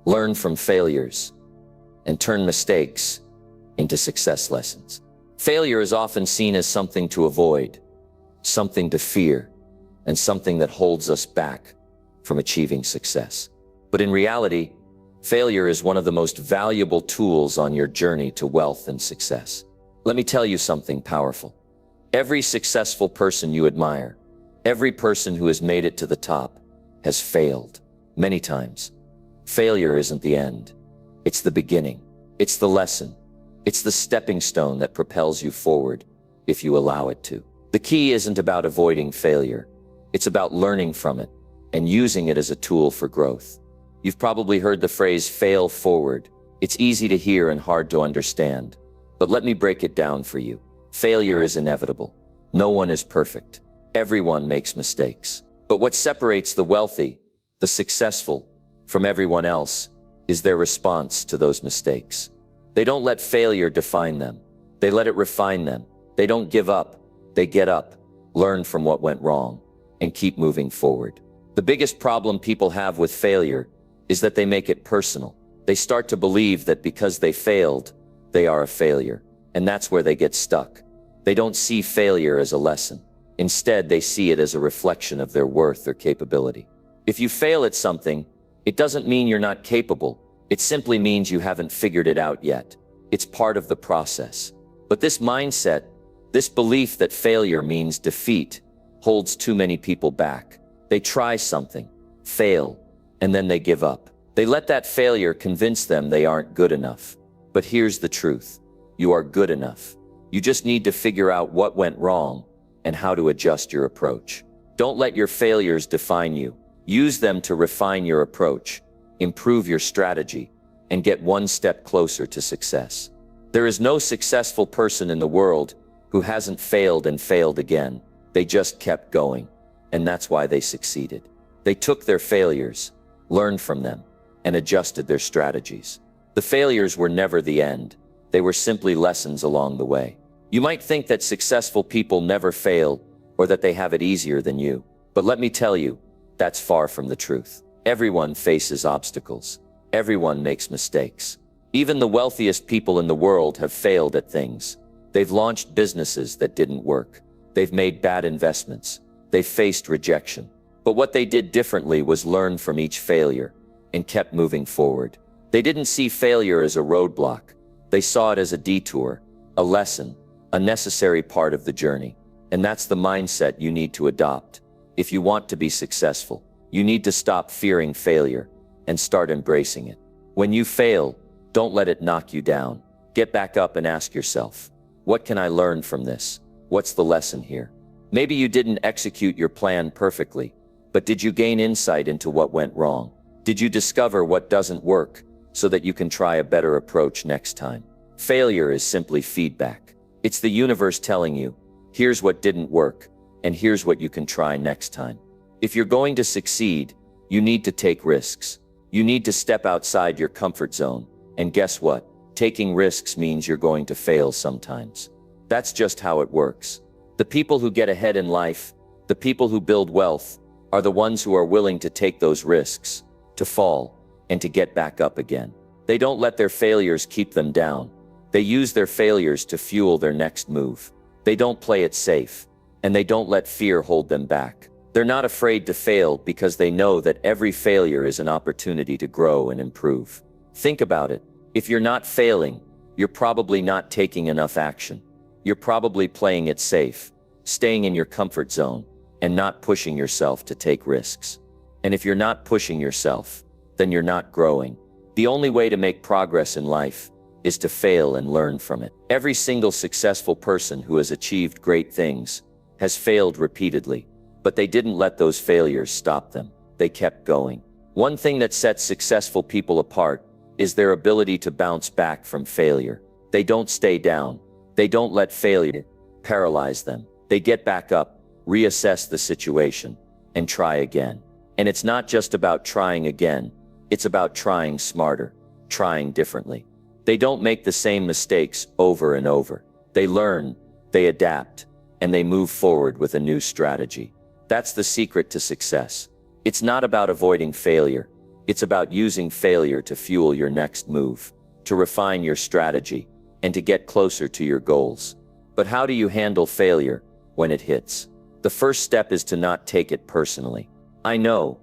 Learn from failures and turn mistakes into success lessons. Failure is often seen as something to avoid, something to fear, and something that holds us back from achieving success. But in reality, failure is one of the most valuable tools on your journey to wealth and success. Let me tell you something powerful. Every successful person you admire, every person who has made it to the top, has failed many times. Failure isn't the end. It's the beginning. It's the lesson. It's the stepping stone that propels you forward if you allow it to. The key isn't about avoiding failure. It's about learning from it and using it as a tool for growth. You've probably heard the phrase fail forward. It's easy to hear and hard to understand. But let me break it down for you. Failure is inevitable. No one is perfect. Everyone makes mistakes. But what separates the wealthy, the successful, from everyone else is their response to those mistakes. They don't let failure define them. They let it refine them. They don't give up. They get up, learn from what went wrong, and keep moving forward. The biggest problem people have with failure is that they make it personal. They start to believe that because they failed, they are a failure. And that's where they get stuck. They don't see failure as a lesson. Instead, they see it as a reflection of their worth or capability. If you fail at something, it doesn't mean you're not capable. It simply means you haven't figured it out yet. It's part of the process. But this mindset, this belief that failure means defeat, holds too many people back. They try something, fail, and then they give up. They let that failure convince them they aren't good enough. But here's the truth. You are good enough. You just need to figure out what went wrong and how to adjust your approach. Don't let your failures define you. Use them to refine your approach, improve your strategy, and get one step closer to success. There is no successful person in the world who hasn't failed and failed again. They just kept going, and that's why they succeeded. They took their failures, learned from them, and adjusted their strategies. The failures were never the end. They were simply lessons along the way. You might think that successful people never fail or that they have it easier than you. But let me tell you, that's far from the truth. Everyone faces obstacles. Everyone makes mistakes. Even the wealthiest people in the world have failed at things. They've launched businesses that didn't work. They've made bad investments. They faced rejection. But what they did differently was learn from each failure and kept moving forward. They didn't see failure as a roadblock. They saw it as a detour, a lesson, a necessary part of the journey. And that's the mindset you need to adopt. If you want to be successful, you need to stop fearing failure and start embracing it. When you fail, don't let it knock you down. Get back up and ask yourself, what can I learn from this? What's the lesson here? Maybe you didn't execute your plan perfectly, but did you gain insight into what went wrong? Did you discover what doesn't work so that you can try a better approach next time? Failure is simply feedback. It's the universe telling you, here's what didn't work, and here's what you can try next time. If you're going to succeed, you need to take risks. You need to step outside your comfort zone. And guess what? Taking risks means you're going to fail sometimes. That's just how it works. The people who get ahead in life, the people who build wealth, are the ones who are willing to take those risks, to fall, and to get back up again. They don't let their failures keep them down. They use their failures to fuel their next move. They don't play it safe, and they don't let fear hold them back. They're not afraid to fail because they know that every failure is an opportunity to grow and improve. Think about it. If you're not failing, you're probably not taking enough action. you're probably playing it safe, staying in your comfort zone, and not pushing yourself to take risks. And if you're not pushing yourself, then you're not growing. The only way to make progress in life is to fail and learn from it. Every single successful person who has achieved great things has failed repeatedly, but they didn't let those failures stop them. They kept going. One thing that sets successful people apart is their ability to bounce back from failure. They don't stay down. They don't let failure paralyze them. They get back up, reassess the situation, and try again. And it's not just about trying again. It's about trying smarter, trying differently. They don't make the same mistakes over and over. They learn, they adapt, and they move forward with a new strategy. That's the secret to success. It's not about avoiding failure. It's about using failure to fuel your next move, to refine your strategy, and to get closer to your goals. But how do you handle failure when it hits? The first step is to not take it personally. I know,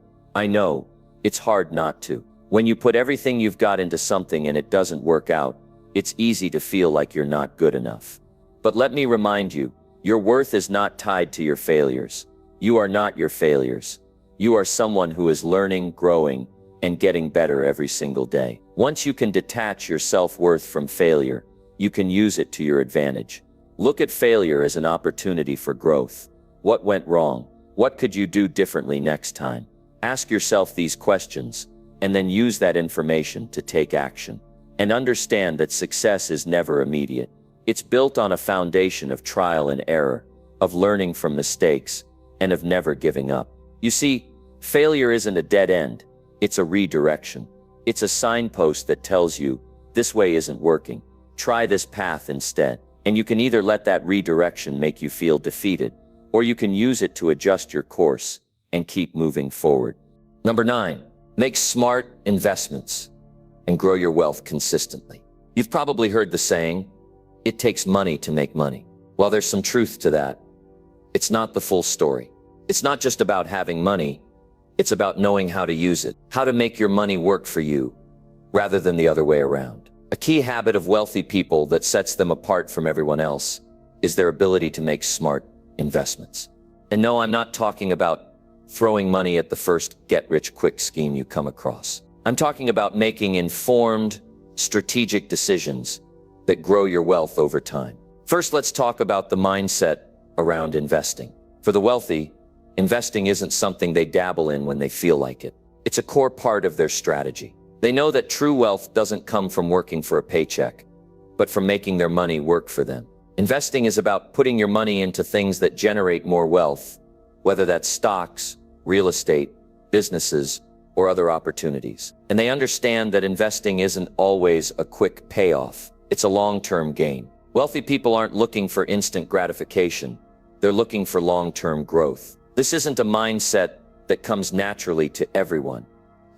it's hard not to. When you put everything you've got into something and it doesn't work out, it's easy to feel like you're not good enough. But let me remind you, your worth is not tied to your failures. You are not your failures. You are someone who is learning, growing, and getting better every single day. Once you can detach your self-worth from failure, you can use it to your advantage. Look at failure as an opportunity for growth. What went wrong? What could you do differently next time? Ask yourself these questions, and then use that information to take action. And understand that success is never immediate. It's built on a foundation of trial and error, of learning from mistakes, and of never giving up. You see, failure isn't a dead end. It's a redirection. It's a signpost that tells you, this way isn't working. Try this path instead. And you can either let that redirection make you feel defeated, or you can use it to adjust your course and keep moving forward. Number 9, make smart investments and grow your wealth consistently. You've probably heard the saying, it takes money to make money. While there's some truth to that, it's not the full story. It's not just about having money. It's about knowing how to use it, how to make your money work for you, rather than the other way around. A key habit of wealthy people that sets them apart from everyone else is their ability to make smart investments. And no, I'm not talking about throwing money at the first get-rich-quick scheme you come across. I'm talking about making informed, strategic decisions that grow your wealth over time. First, let's talk about the mindset around investing. For the wealthy, investing isn't something they dabble in when they feel like it. It's a core part of their strategy. They know that true wealth doesn't come from working for a paycheck, but from making their money work for them. Investing is about putting your money into things that generate more wealth, whether that's stocks, real estate, businesses, or other opportunities. And they understand that investing isn't always a quick payoff. It's a long-term gain. Wealthy people aren't looking for instant gratification. They're looking for long-term growth. This isn't a mindset that comes naturally to everyone,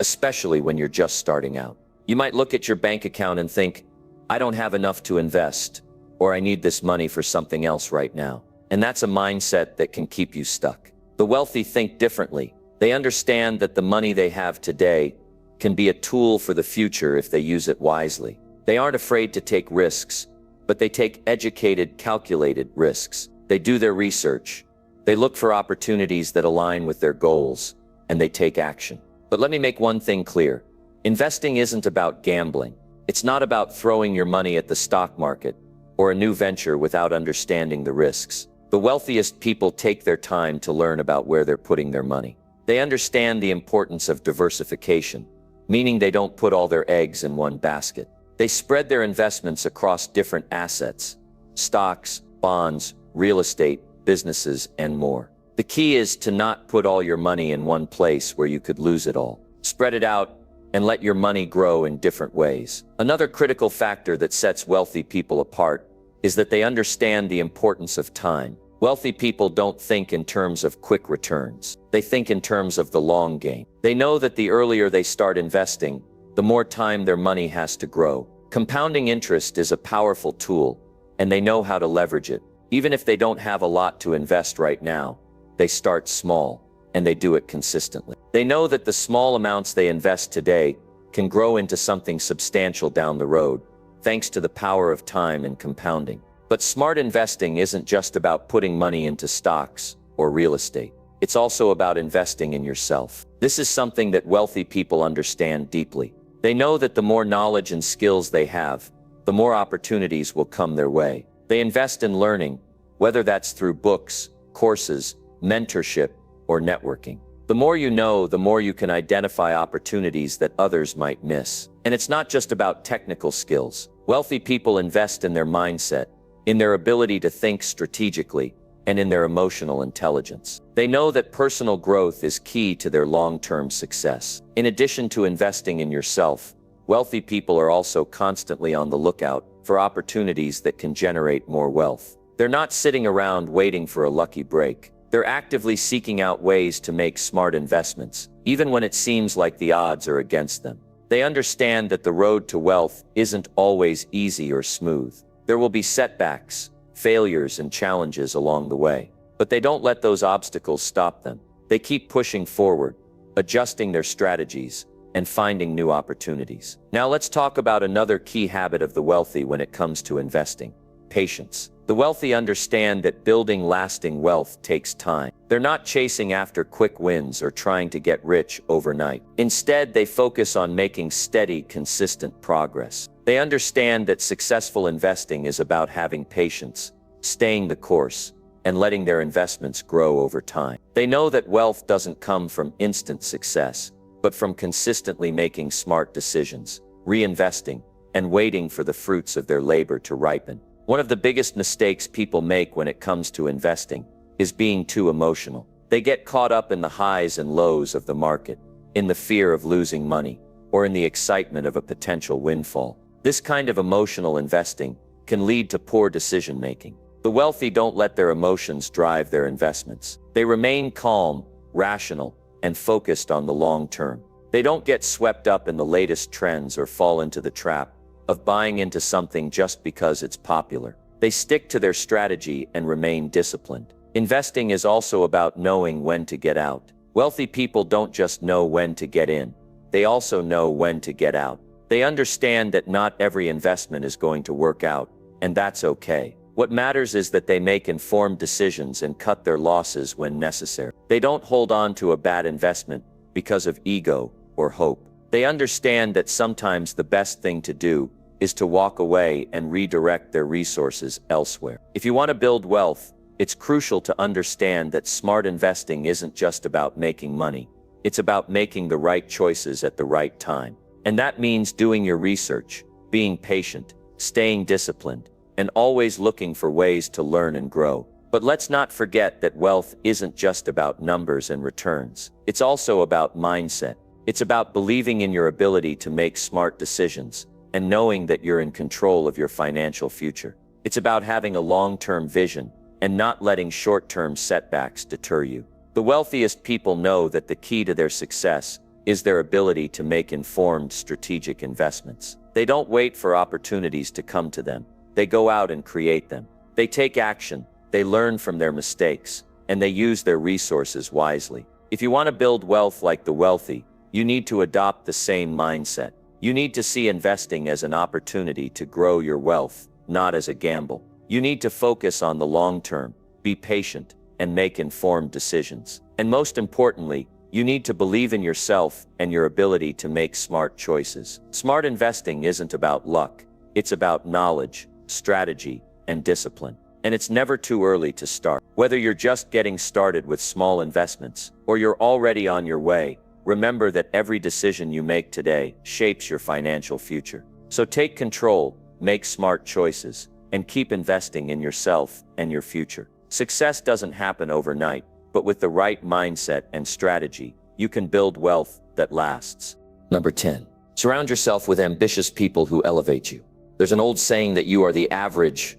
especially when you're just starting out. You might look at your bank account and think, I don't have enough to invest, or I need this money for something else right now. And that's a mindset that can keep you stuck. The wealthy think differently. They understand that the money they have today can be a tool for the future if they use it wisely. They aren't afraid to take risks, but they take educated, calculated risks. They do their research. They look for opportunities that align with their goals, and they take action. But let me make one thing clear. Investing isn't about gambling. It's not about throwing your money at the stock market or a new venture without understanding the risks. The wealthiest people take their time to learn about where they're putting their money. They understand the importance of diversification, meaning they don't put all their eggs in one basket. They spread their investments across different assets, stocks, bonds, real estate, businesses, and more. The key is to not put all your money in one place where you could lose it all. Spread it out and let your money grow in different ways. Another critical factor that sets wealthy people apart is that they understand the importance of time. Wealthy people don't think in terms of quick returns. They think in terms of the long game. They know that the earlier they start investing, the more time their money has to grow. Compounding interest is a powerful tool, and they know how to leverage it. Even if they don't have a lot to invest right now, they start small, and they do it consistently. They know that the small amounts they invest today can grow into something substantial down the road, thanks to the power of time and compounding. But smart investing isn't just about putting money into stocks or real estate. It's also about investing in yourself. This is something that wealthy people understand deeply. They know that the more knowledge and skills they have, the more opportunities will come their way. They invest in learning, whether that's through books, courses, mentorship, or networking. The more you know, the more you can identify opportunities that others might miss. And it's not just about technical skills. Wealthy people invest in their mindset, in their ability to think strategically, and in their emotional intelligence. They know that personal growth is key to their long-term success. In addition to investing in yourself, wealthy people are also constantly on the lookout for opportunities that can generate more wealth. They're not sitting around waiting for a lucky break. They're actively seeking out ways to make smart investments, even when it seems like the odds are against them. They understand that the road to wealth isn't always easy or smooth. There will be setbacks, failures, and challenges along the way. But they don't let those obstacles stop them. They keep pushing forward, adjusting their strategies, and finding new opportunities. Now let's talk about another key habit of the wealthy when it comes to investing: patience. The wealthy understand that building lasting wealth takes time. They're not chasing after quick wins or trying to get rich overnight. Instead, they focus on making steady, consistent progress. They understand that successful investing is about having patience, staying the course, and letting their investments grow over time. They know that wealth doesn't come from instant success, but from consistently making smart decisions, reinvesting, and waiting for the fruits of their labor to ripen. One of the biggest mistakes people make when it comes to investing is being too emotional. They get caught up in the highs and lows of the market, in the fear of losing money, or in the excitement of a potential windfall. This kind of emotional investing can lead to poor decision-making. The wealthy don't let their emotions drive their investments. They remain calm, rational, and focused on the long term. They don't get swept up in the latest trends or fall into the trap of buying into something just because it's popular. They stick to their strategy and remain disciplined. Investing is also about knowing when to get out. Wealthy people don't just know when to get in, they also know when to get out. They understand that not every investment is going to work out, and that's okay. What matters is that they make informed decisions and cut their losses when necessary. They don't hold on to a bad investment because of ego or hope. They understand that sometimes the best thing to do is to walk away and redirect their resources elsewhere. If you want to build wealth, it's crucial to understand that smart investing isn't just about making money. It's about making the right choices at the right time. And that means doing your research, being patient, staying disciplined, and always looking for ways to learn and grow. But let's not forget that wealth isn't just about numbers and returns. It's also about mindset. It's about believing in your ability to make smart decisions and knowing that you're in control of your financial future. It's about having a long-term vision and not letting short-term setbacks deter you. The wealthiest people know that the key to their success is their ability to make informed, strategic investments. They don't wait for opportunities to come to them. They go out and create them. They take action, they learn from their mistakes, and they use their resources wisely. If you want to build wealth like the wealthy, you need to adopt the same mindset. You need to see investing as an opportunity to grow your wealth, not as a gamble. You need to focus on the long term, be patient, and make informed decisions. And most importantly, you need to believe in yourself and your ability to make smart choices. Smart investing isn't about luck. It's about knowledge, strategy, and discipline. And it's never too early to start. Whether you're just getting started with small investments or you're already on your way, remember that every decision you make today shapes your financial future. So take control, make smart choices, and keep investing in yourself and your future. Success doesn't happen overnight, but with the right mindset and strategy, you can build wealth that lasts. Number 10. Surround yourself with ambitious people who elevate you. There's an old saying that you are the average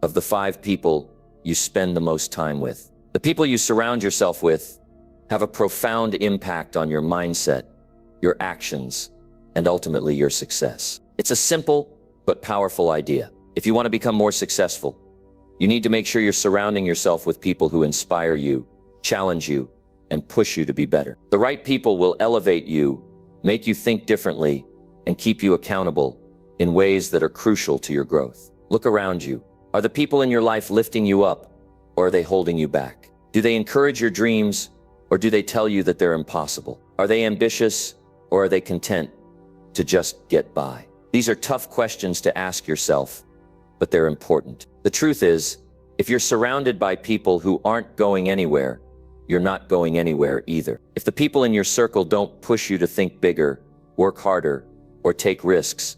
of the 5 people you spend the most time with. The people you surround yourself with have a profound impact on your mindset, your actions, and ultimately your success. It's a simple but powerful idea. If you want to become more successful, you need to make sure you're surrounding yourself with people who inspire you, challenge you, and push you to be better. The right people will elevate you, make you think differently, and keep you accountable in ways that are crucial to your growth. Look around you. Are the people in your life lifting you up, or are they holding you back? Do they encourage your dreams, or do they tell you that they're impossible? Are they ambitious, or are they content to just get by? These are tough questions to ask yourself, but they're important. The truth is, if you're surrounded by people who aren't going anywhere, you're not going anywhere either. If the people in your circle don't push you to think bigger, work harder, or take risks,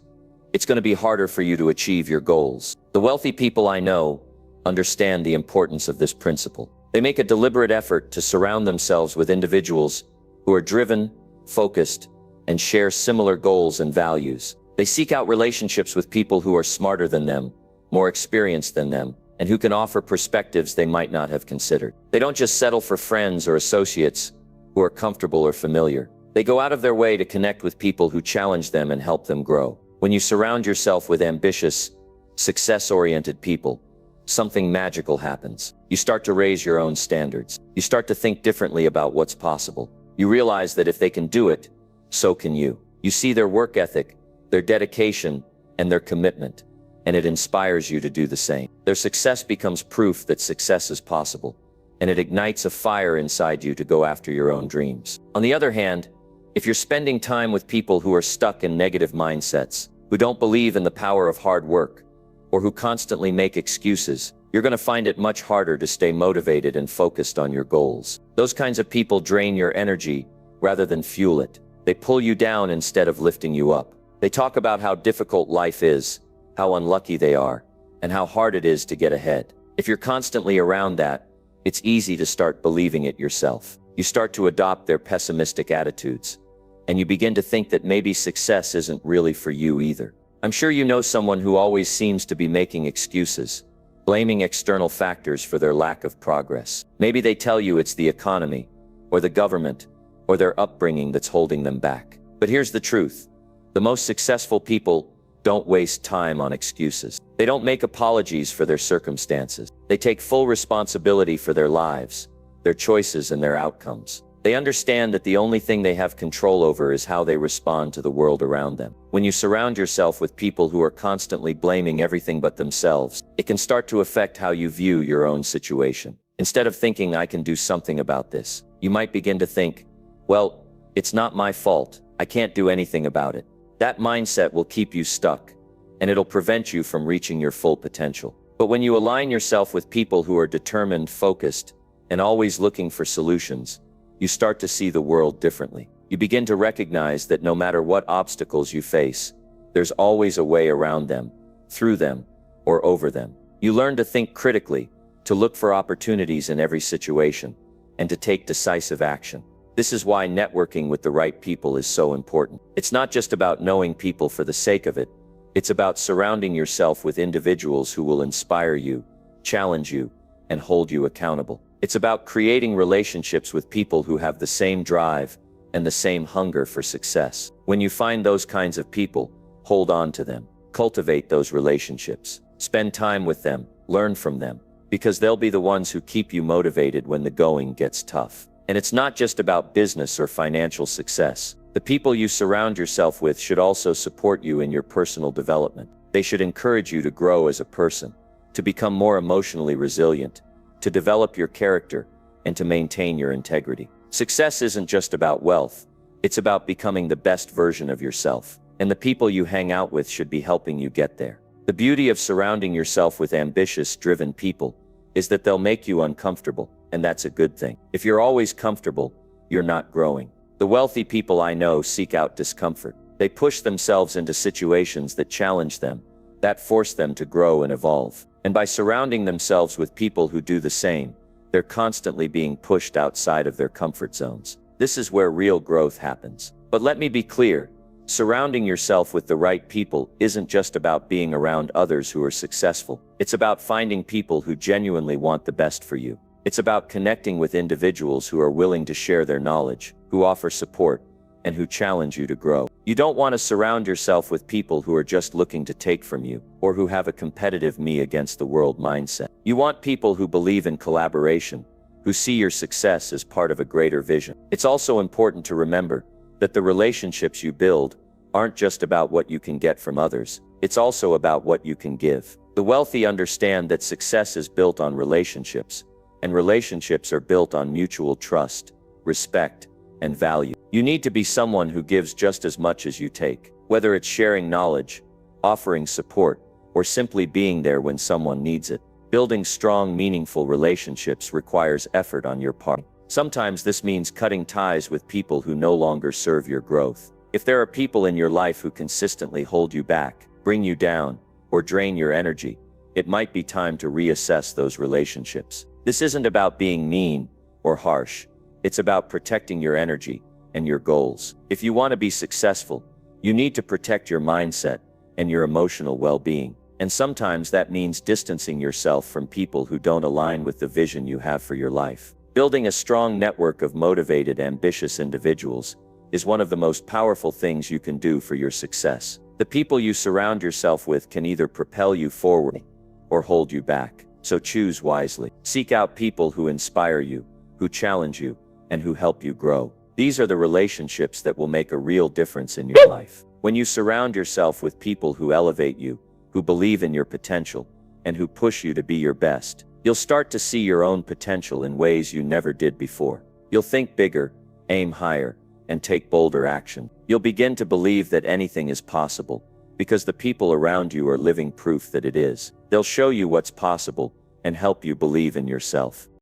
it's going to be harder for you to achieve your goals. The wealthy people I know understand the importance of this principle. They make a deliberate effort to surround themselves with individuals who are driven, focused, and share similar goals and values. They seek out relationships with people who are smarter than them, more experienced than them, and who can offer perspectives they might not have considered. They don't just settle for friends or associates who are comfortable or familiar. They go out of their way to connect with people who challenge them and help them grow. When you surround yourself with ambitious, success-oriented people, something magical happens. You start to raise your own standards. You start to think differently about what's possible. You realize that if they can do it, so can you. You see their work ethic, their dedication, and their commitment, and it inspires you to do the same. Their success becomes proof that success is possible, and it ignites a fire inside you to go after your own dreams. On the other hand, if you're spending time with people who are stuck in negative mindsets, who don't believe in the power of hard work, or who constantly make excuses, you're going to find it much harder to stay motivated and focused on your goals. Those kinds of people drain your energy rather than fuel it. They pull you down instead of lifting you up. They talk about how difficult life is, how unlucky they are, and how hard it is to get ahead. If you're constantly around that, it's easy to start believing it yourself. You start to adopt their pessimistic attitudes, and you begin to think that maybe success isn't really for you either. I'm sure you know someone who always seems to be making excuses, blaming external factors for their lack of progress. Maybe they tell you it's the economy, or the government, or their upbringing that's holding them back. But here's the truth. The most successful people don't waste time on excuses. They don't make apologies for their circumstances. They take full responsibility for their lives, their choices, and their outcomes. They understand that the only thing they have control over is how they respond to the world around them. When you surround yourself with people who are constantly blaming everything but themselves, it can start to affect how you view your own situation. Instead of thinking, I can do something about this, you might begin to think, well, it's not my fault. I can't do anything about it. That mindset will keep you stuck, and it'll prevent you from reaching your full potential. But when you align yourself with people who are determined, focused, and always looking for solutions, you start to see the world differently. You begin to recognize that no matter what obstacles you face, there's always a way around them, through them, or over them. You learn to think critically, to look for opportunities in every situation, and to take decisive action. This is why networking with the right people is so important. It's not just about knowing people for the sake of it. It's about surrounding yourself with individuals who will inspire you, challenge you, and hold you accountable. It's about creating relationships with people who have the same drive and the same hunger for success. When you find those kinds of people, hold on to them. Cultivate those relationships. Spend time with them, learn from them, because they'll be the ones who keep you motivated when the going gets tough. And it's not just about business or financial success. The people you surround yourself with should also support you in your personal development. They should encourage you to grow as a person, to become more emotionally resilient, to develop your character, and to maintain your integrity. Success isn't just about wealth. It's about becoming the best version of yourself. And the people you hang out with should be helping you get there. The beauty of surrounding yourself with ambitious, driven people is that they'll make you uncomfortable, and that's a good thing. If you're always comfortable, you're not growing. The wealthy people I know seek out discomfort. They push themselves into situations that challenge them, that force them to grow and evolve. And by surrounding themselves with people who do the same, they're constantly being pushed outside of their comfort zones. This is where real growth happens. But let me be clear, surrounding yourself with the right people isn't just about being around others who are successful. It's about finding people who genuinely want the best for you. It's about connecting with individuals who are willing to share their knowledge, who offer support, and who challenge you to grow. You don't want to surround yourself with people who are just looking to take from you, or who have a competitive me against the world mindset. You want people who believe in collaboration, who see your success as part of a greater vision. It's also important to remember that the relationships you build aren't just about what you can get from others. It's also about what you can give. The wealthy understand that success is built on relationships, and relationships are built on mutual trust, respect, and value. You need to be someone who gives just as much as you take, whether it's sharing knowledge, offering support, or simply being there when someone needs it. Building strong, meaningful relationships requires effort on your part. Sometimes this means cutting ties with people who no longer serve your growth. If there are people in your life who consistently hold you back, bring you down, or drain your energy, it might be time to reassess those relationships. This isn't about being mean or harsh. It's about protecting your energy and your goals. If you want to be successful, you need to protect your mindset and your emotional well-being. And sometimes that means distancing yourself from people who don't align with the vision you have for your life. Building a strong network of motivated, ambitious individuals is one of the most powerful things you can do for your success. The people you surround yourself with can either propel you forward or hold you back. So choose wisely. Seek out people who inspire you, who challenge you, and who help you grow. These are the relationships that will make a real difference in your life. When you surround yourself with people who elevate you, who believe in your potential, and who push you to be your best, you'll start to see your own potential in ways you never did before. You'll think bigger, aim higher, and take bolder action. You'll begin to believe that anything is possible, because the people around you are living proof that it is. They'll show you what's possible and help you believe in yourself.